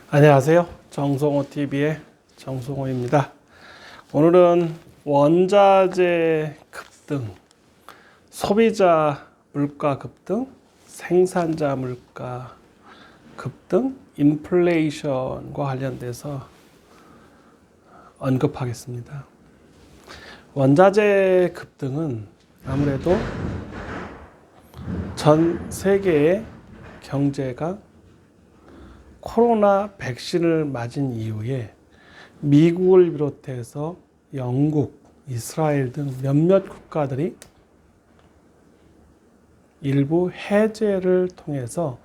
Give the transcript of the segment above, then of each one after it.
안녕하세요. 정성호TV의 정성호입니다. 오늘은 원자재 급등, 소비자 물가 급등, 생산자 물가 급등, 인플레이션과 관련돼서 언급하겠습니다. 원자재 급등은 아무래도 전 세계의 경제가 코로나 백신을 맞은 이후에 미국을 비롯해서 영국, 이스라엘 등 몇몇 국가들이 일부 해제를 통해서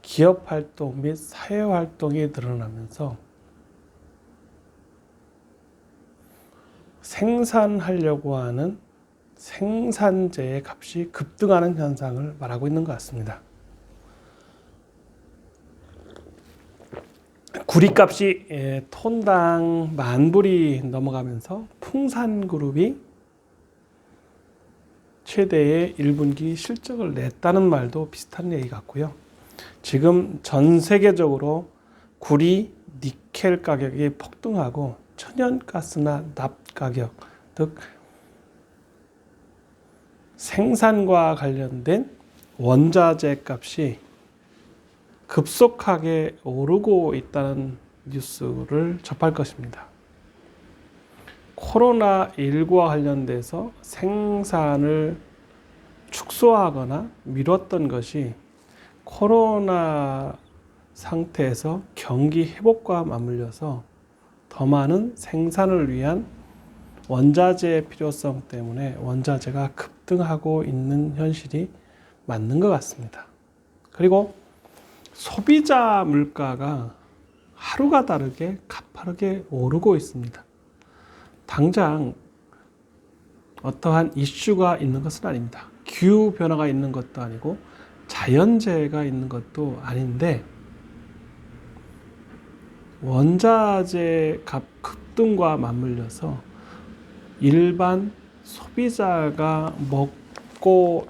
기업 활동 및 사회 활동이 늘어나면서 생산하려고 하는 생산재의 값이 급등하는 현상을 말하고 있는 것 같습니다. 구리값이 톤당 10,000불이 넘어가면서 풍산그룹이 최대의 1분기 실적을 냈다는 말도 비슷한 얘기 같고요. 지금 전 세계적으로 구리, 니켈 가격이 폭등하고 천연가스나 납 가격, 즉 생산과 관련된 원자재 값이 급속하게 오르고 있다는 뉴스를 접할 것입니다. 코로나19와 관련돼서 생산을 축소하거나 미뤘던 것이 코로나 상태에서 경기 회복과 맞물려서 더 많은 생산을 위한 원자재의 필요성 때문에 원자재가 급등하고 있는 현실이 맞는 것 같습니다. 그리고 소비자 물가가 하루가 다르게 가파르게 오르고 있습니다. 당장 어떠한 이슈가 있는 것은 아닙니다. 기후 변화가 있는 것도 아니고 자연재해가 있는 것도 아닌데 원자재 값 급등과 맞물려서 일반 소비자가 먹고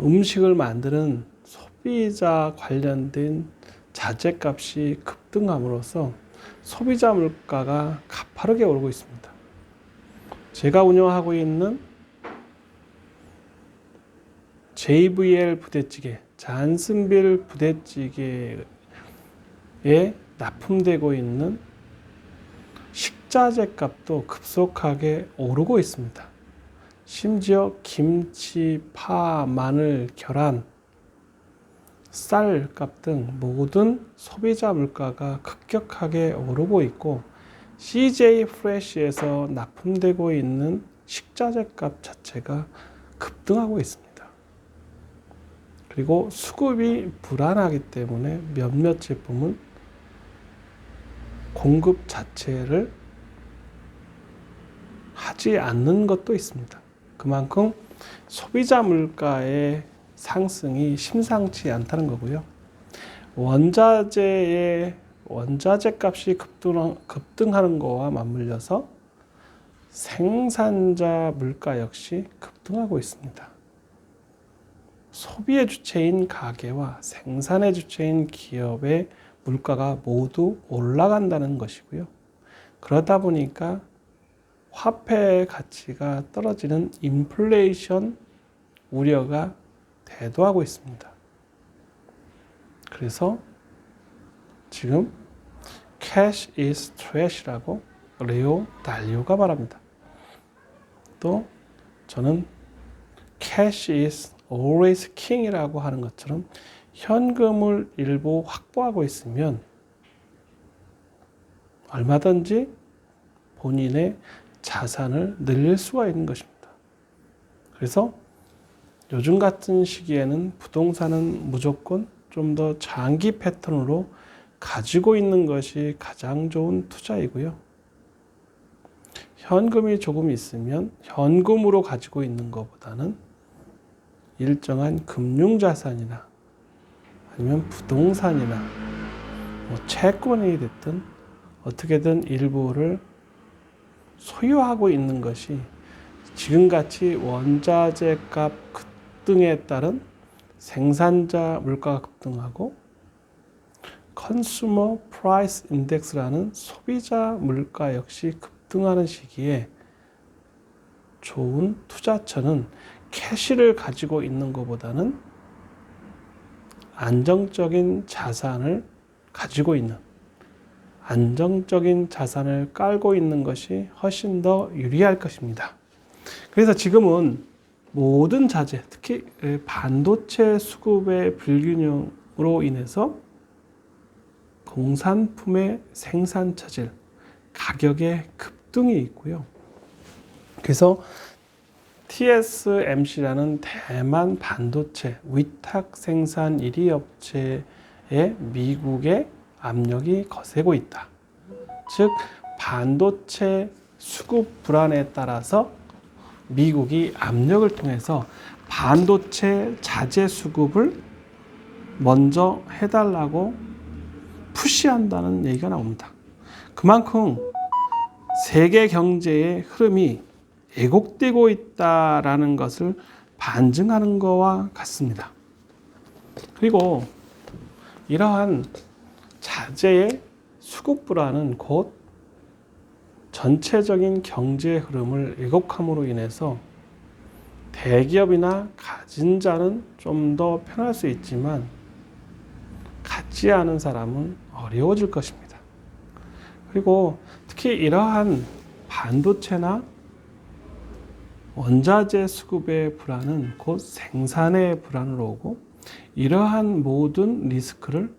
음식을 만드는 소비자 관련된 자재값이 급등함으로써 소비자 물가가 가파르게 오르고 있습니다. 제가 운영하고 있는 JVL 부대찌개, 잔슨빌 부대찌개에 납품되고 있는 식자재 값도 급속하게 오르고 있습니다. 심지어 김치, 파, 마늘, 계란, 쌀값 등 모든 소비자 물가가 급격하게 오르고 있고 CJ 프레시에서 납품되고 있는 식자재 값 자체가 급등하고 있습니다. 그리고 수급이 불안하기 때문에 몇몇 제품은 공급 자체를 하지 않는 것도 있습니다. 그만큼 소비자 물가의 상승이 심상치 않다는 거고요. 원자재 값이 급등하는 거와 맞물려서 생산자 물가 역시 급등하고 있습니다. 소비의 주체인 가게와 생산의 주체인 기업의 물가가 모두 올라간다는 것이고요. 그러다 보니까 화폐의 가치가 떨어지는 인플레이션 우려가 대두하고 있습니다. 그래서 지금 cash is trash라고 레오 달리오가 말합니다. 또 저는 cash is always king이라고 하는 것처럼 현금을 일부 확보하고 있으면 얼마든지 본인의 자산을 늘릴 수가 있는 것입니다. 그래서 요즘 같은 시기에는 부동산은 무조건 좀 더 장기 패턴으로 가지고 있는 것이 가장 좋은 투자이고요. 현금이 조금 있으면 현금으로 가지고 있는 것보다는 일정한 금융자산이나 아니면 부동산이나 채권이 됐든 어떻게든 일부를 소유하고 있는 것이 지금같이 원자재 값 급등에 따른 생산자 물가가 급등하고 컨슈머 프라이스 인덱스라는 소비자 물가 역시 급등하는 시기에 좋은 투자처는 캐시를 가지고 있는 것보다는 안정적인 자산을 가지고 있는, 안정적인 자산을 깔고 있는 것이 훨씬 더 유리할 것입니다. 그래서 지금은 모든 자재, 특히 반도체 수급의 불균형으로 인해서 공산품의 생산 차질, 가격의 급등이 있고요. 그래서 TSMC라는 대만 반도체 위탁 생산 1위 업체에 미국의 압력이 거세고 있다. 즉 반도체 수급 불안에 따라서 미국이 압력을 통해서 반도체 자재 수급을 먼저 해달라고 푸시한다는 얘기가 나옵니다. 그만큼 세계 경제의 흐름이 왜곡되고 있다라는 것을 반증하는 것과 같습니다. 그리고 이러한 자재의 수급 불안은 곧 전체적인 경제 흐름을 왜곡함으로 인해서 대기업이나 가진 자는 좀 더 편할 수 있지만 갖지 않은 사람은 어려워질 것입니다. 그리고 특히 이러한 반도체나 원자재 수급의 불안은 곧 생산의 불안으로 오고 이러한 모든 리스크를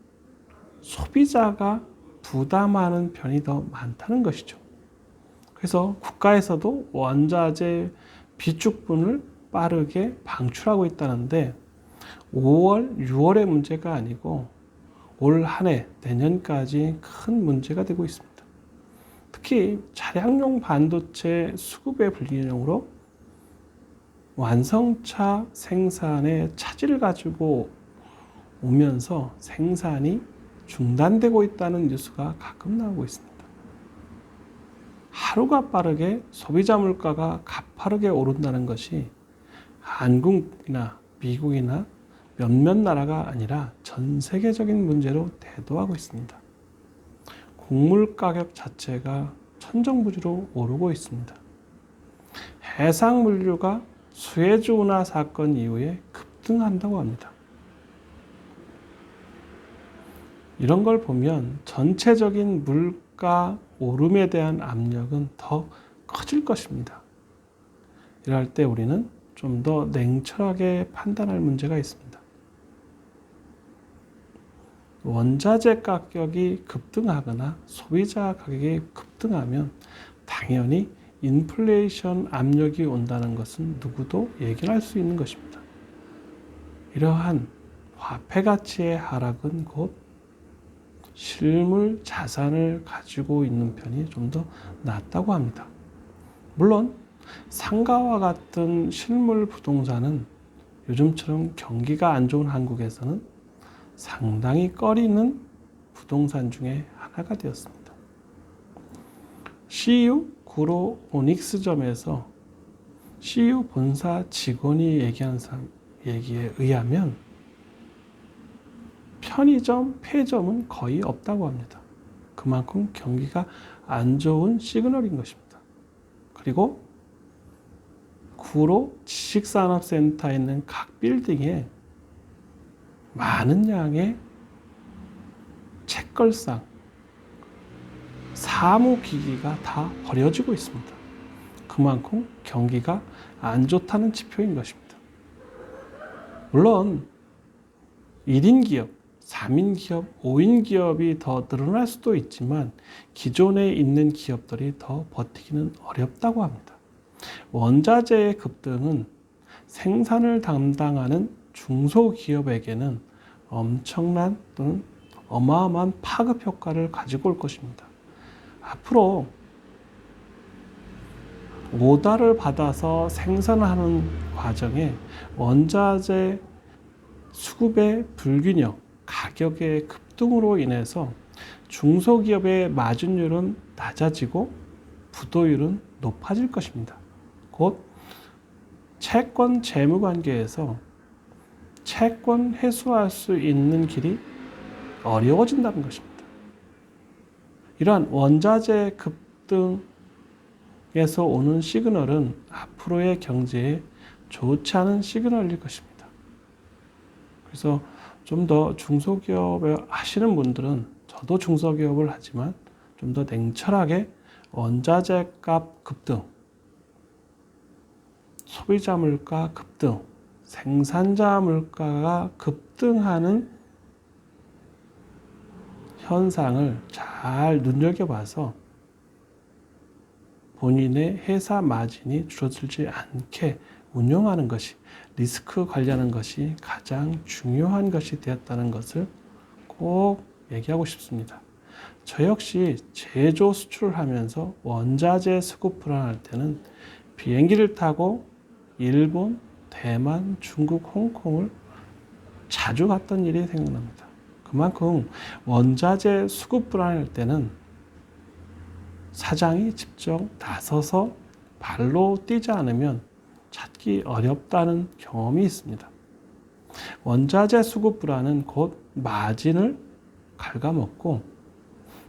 소비자가 부담하는 편이 더 많다는 것이죠. 그래서 국가에서도 원자재 비축분을 빠르게 방출하고 있다는데 5월, 6월의 문제가 아니고 올 한 해, 내년까지 큰 문제가 되고 있습니다. 특히 차량용 반도체 수급의 불균형으로 완성차 생산에 차질을 가지고 오면서 생산이 중단되고 있다는 뉴스가 가끔 나오고 있습니다. 하루가 빠르게 소비자 물가가 가파르게 오른다는 것이 한국이나 미국이나 몇몇 나라가 아니라 전 세계적인 문제로 대두하고 있습니다. 곡물 가격 자체가 천정부지로 오르고 있습니다. 해상물류가 수에즈 운하 사건 이후에 급등한다고 합니다. 이런 걸 보면 전체적인 물가 오름에 대한 압력은 더 커질 것입니다. 이럴 때 우리는 좀 더 냉철하게 판단할 문제가 있습니다. 원자재 가격이 급등하거나 소비자 가격이 급등하면 당연히 인플레이션 압력이 온다는 것은 누구도 예견할 수 있는 것입니다. 이러한 화폐 가치의 하락은 곧 실물 자산을 가지고 있는 편이 좀 더 낫다고 합니다. 물론 상가와 같은 실물 부동산은 요즘처럼 경기가 안 좋은 한국에서는 상당히 꺼리는 부동산 중에 하나가 되었습니다. CU 구로 오닉스점에서 CU 본사 직원이 얘기한 얘기에 의하면 편의점, 폐점은 거의 없다고 합니다. 그만큼 경기가 안 좋은 시그널인 것입니다. 그리고 구로 지식산업센터에 있는 각 빌딩에 많은 양의 책걸상, 사무기기가 다 버려지고 있습니다. 그만큼 경기가 안 좋다는 지표인 것입니다. 물론 1인 기업, 3인 기업, 5인 기업이 더 늘어날 수도 있지만 기존에 있는 기업들이 더 버티기는 어렵다고 합니다. 원자재의 급등은 생산을 담당하는 중소기업에게는 엄청난 또는 어마어마한 파급 효과를 가지고 올 것입니다. 앞으로 오더를 받아서 생산하는 과정에 원자재 수급의 불균형, 가격의 급등으로 인해서 중소기업의 마진율은 낮아지고 부도율은 높아질 것입니다. 곧 채권 재무 관계에서 채권 회수할 수 있는 길이 어려워진다는 것입니다. 이러한 원자재 급등에서 오는 시그널은 앞으로의 경제에 좋지 않은 시그널일 것입니다. 그래서 좀 더 중소기업을 하시는 분들은, 저도 중소기업을 하지만 좀 더 냉철하게 원자재 값 급등, 소비자 물가 급등, 생산자 물가가 급등하는 현상을 잘 눈여겨봐서 본인의 회사 마진이 줄어들지 않게 운영하는 것이, 리스크 관리하는 것이 가장 중요한 것이 되었다는 것을 꼭 얘기하고 싶습니다. 저 역시 제조 수출을 하면서 원자재 수급 불안할 때는 비행기를 타고 일본, 대만, 중국, 홍콩을 자주 갔던 일이 생각납니다. 그만큼 원자재 수급 불안할 때는 사장이 직접 나서서 발로 뛰지 않으면 찾기 어렵다는 경험이 있습니다. 원자재 수급 불안은 곧 마진을 갉아먹고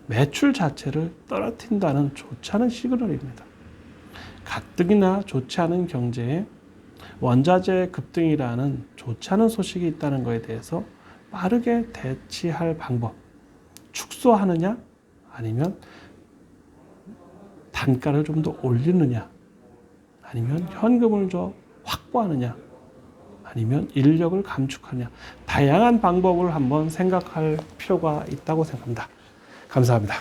매출 자체를 떨어뜨린다는 좋지 않은 시그널입니다. 가뜩이나 좋지 않은 경제에 원자재 급등이라는 좋지 않은 소식이 있다는 것에 대해서 빠르게 대치할 방법, 축소하느냐 아니면 단가를 좀 더 올리느냐, 아니면 현금을 더 확보하느냐, 아니면 인력을 감축하느냐, 다양한 방법을 한번 생각할 필요가 있다고 생각합니다. 감사합니다.